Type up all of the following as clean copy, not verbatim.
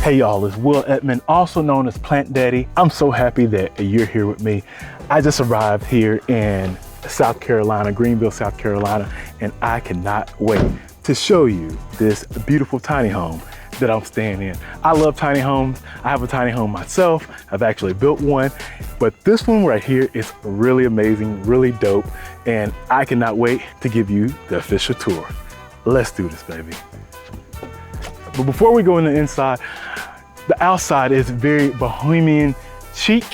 Hey y'all, it's Will Edmond, also known as Plant Daddy. I'm so happy that you're here with me. I just arrived here in South Carolina, Greenville, South Carolina, and I cannot wait to show you this beautiful tiny home that I'm staying in. I love tiny homes. I have a tiny home myself. I've actually built one, but this one right here is really amazing, really dope, and I cannot wait to give you the official tour. Let's do this, baby. But before we go in the inside, the outside is very bohemian chic.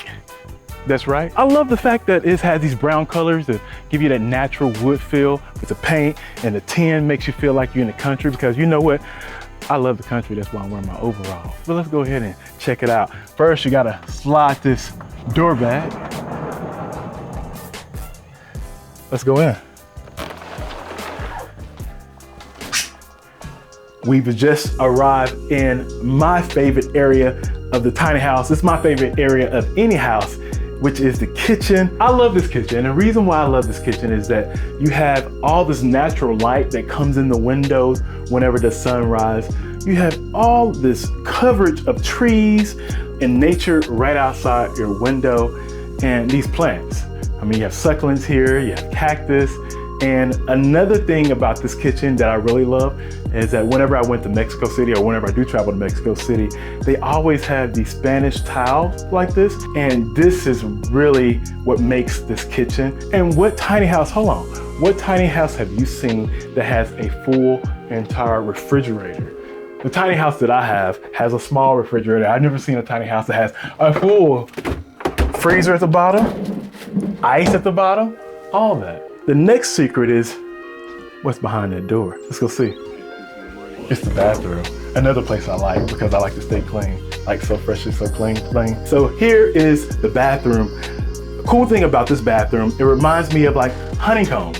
That's right. I love the fact that it has these brown colors that give you that natural wood feel with the paint, and the tin makes you feel like you're in the country, because you know what? I love the country, that's why I'm wearing my overalls. But let's go ahead and check it out. First, you gotta slide this door back. Let's go in. We've just arrived in my favorite area of the tiny house. It's my favorite area of any house, which is the kitchen. I love this kitchen. And the reason why I love this kitchen is that you have all this natural light that comes in the windows whenever the sun rises. You have all this coverage of trees and nature right outside your window, and these plants. I mean, you have succulents here, you have cactus. And another thing about this kitchen that I really love is that whenever I went to Mexico City, or whenever I do travel to Mexico City, they always have these Spanish tiles like this. And this is really what makes this kitchen. And what tiny house, hold on, what tiny house have you seen that has a full entire refrigerator? The tiny house that I have has a small refrigerator. I've never seen a tiny house that has a full freezer at the bottom, ice at the bottom, all that. The next secret is what's behind that door. Let's go see. It's the bathroom. Another place I like because I like to stay clean, like so freshly, so clean. So here is the bathroom. The cool thing about this bathroom, it reminds me of like honeycomb.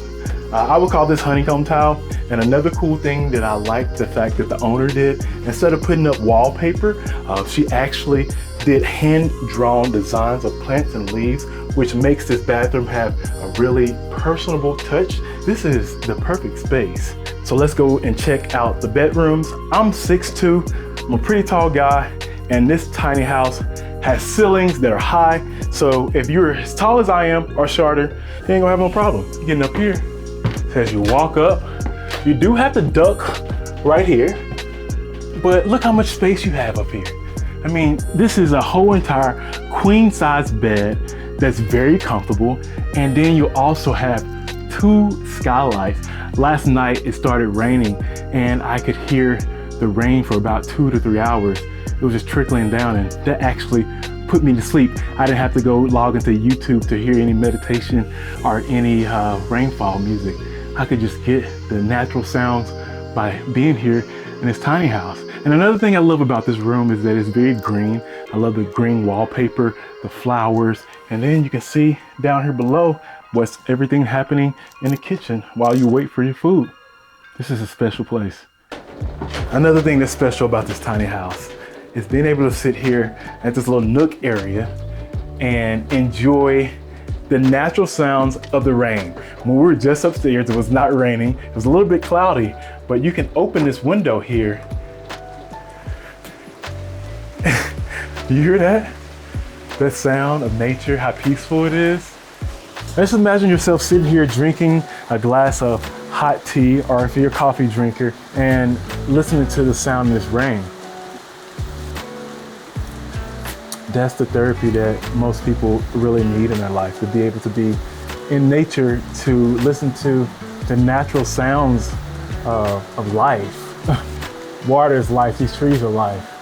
I would call this honeycomb tile. And another cool thing that I like the fact that the owner did, instead of putting up wallpaper, she actually did hand-drawn designs of plants and leaves, which makes this bathroom have a really personable touch. This is the perfect space. So let's go and check out the bedrooms. I'm 6'2", I'm a pretty tall guy, and this tiny house has ceilings that are high. So if you're as tall as I am or shorter, you ain't gonna have no problem getting up here. As you walk up, you do have to duck right here, but look how much space you have up here. I mean, this is a whole entire queen size bed that's very comfortable. And then you also have 2 skylights. Last night it started raining and I could hear the rain for about 2 to 3 hours. It was just trickling down, and that actually put me to sleep. I didn't have to go log into YouTube to hear any meditation or any rainfall music. I could just get the natural sounds by being here in this tiny house. And another thing I love about this room is that it's very green. I love the green wallpaper, the flowers, and then you can see down here below what's everything happening in the kitchen while you wait for your food. This is a special place. Another thing that's special about this tiny house is being able to sit here at this little nook area and enjoy the natural sounds of the rain. When we were just upstairs, it was not raining. It was a little bit cloudy, but you can open this window here. You hear that? That sound of nature, how peaceful it is. Just imagine yourself sitting here drinking a glass of hot tea, or if you're a coffee drinker, and listening to the sound of this rain. That's the therapy that most people really need in their life, to be able to be in nature, to listen to the natural sounds of life. Water is life, these trees are life.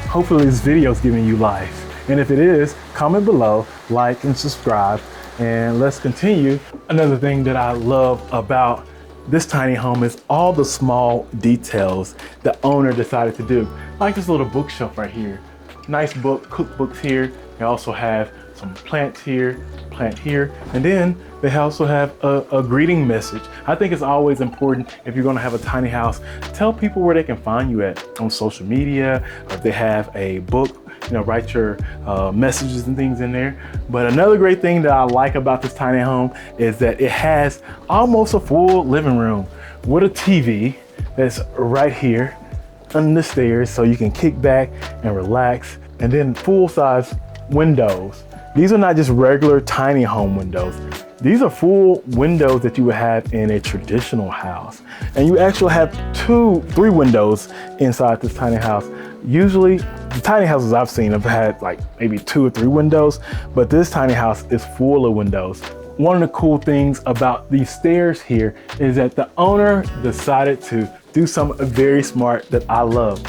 Hopefully this video is giving you life. And if it is, comment below, like and subscribe, and let's continue. Another thing that I love about this tiny home is all the small details the owner decided to do. Like this little bookshelf right here. Nice book, cookbooks here. They also have some plants here, plant here, and then they also have a greeting message. I think it's always important, if you're gonna have a tiny house, tell people where they can find you at on social media, or if they have a book, you know, write your messages and things in there. But another great thing that I like about this tiny home is that it has almost a full living room with a TV that's right here. under the stairs so you can kick back and relax. And then full-size windows. These are not just regular tiny home windows. These are full windows that you would have in a traditional house. And you actually have 3 windows inside this tiny house. Usually, the tiny houses I've seen have had like maybe 2 or 3 windows, but this tiny house is full of windows. One of the cool things about these stairs here is that the owner decided to do something very smart that I love.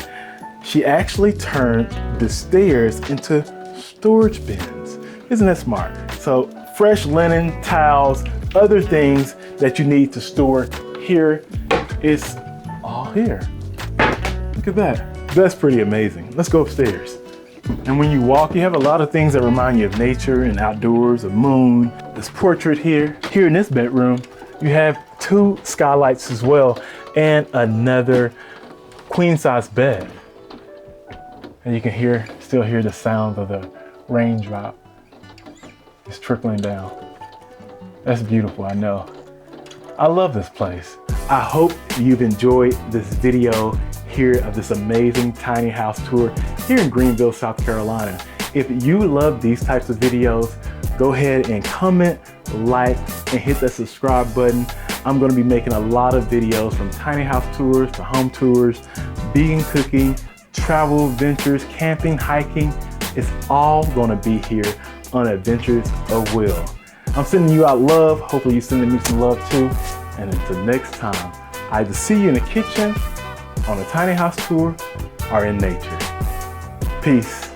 She actually turned the stairs into storage bins. Isn't that smart? So fresh linen, towels, other things that you need to store here is all here. Look at that. That's pretty amazing. Let's go upstairs. And when you walk, you have a lot of things that remind you of nature and outdoors, a moon, this portrait here. Here in this bedroom, you have 2 skylights as well and another queen size bed. And you can still hear the sound of the raindrop. It's trickling down. That's beautiful, I know. I love this place. I hope you've enjoyed this video here of this amazing tiny house tour here in Greenville, South Carolina. If you love these types of videos, go ahead and comment, like, and hit that subscribe button. I'm gonna be making a lot of videos from tiny house tours to home tours, vegan cooking, travel, ventures, camping, hiking. It's all gonna be here on Adventures of Will. I'm sending you out love. Hopefully you're sending me some love too. And until next time, I either see you in the kitchen, on a tiny house tour, or in nature. Peace.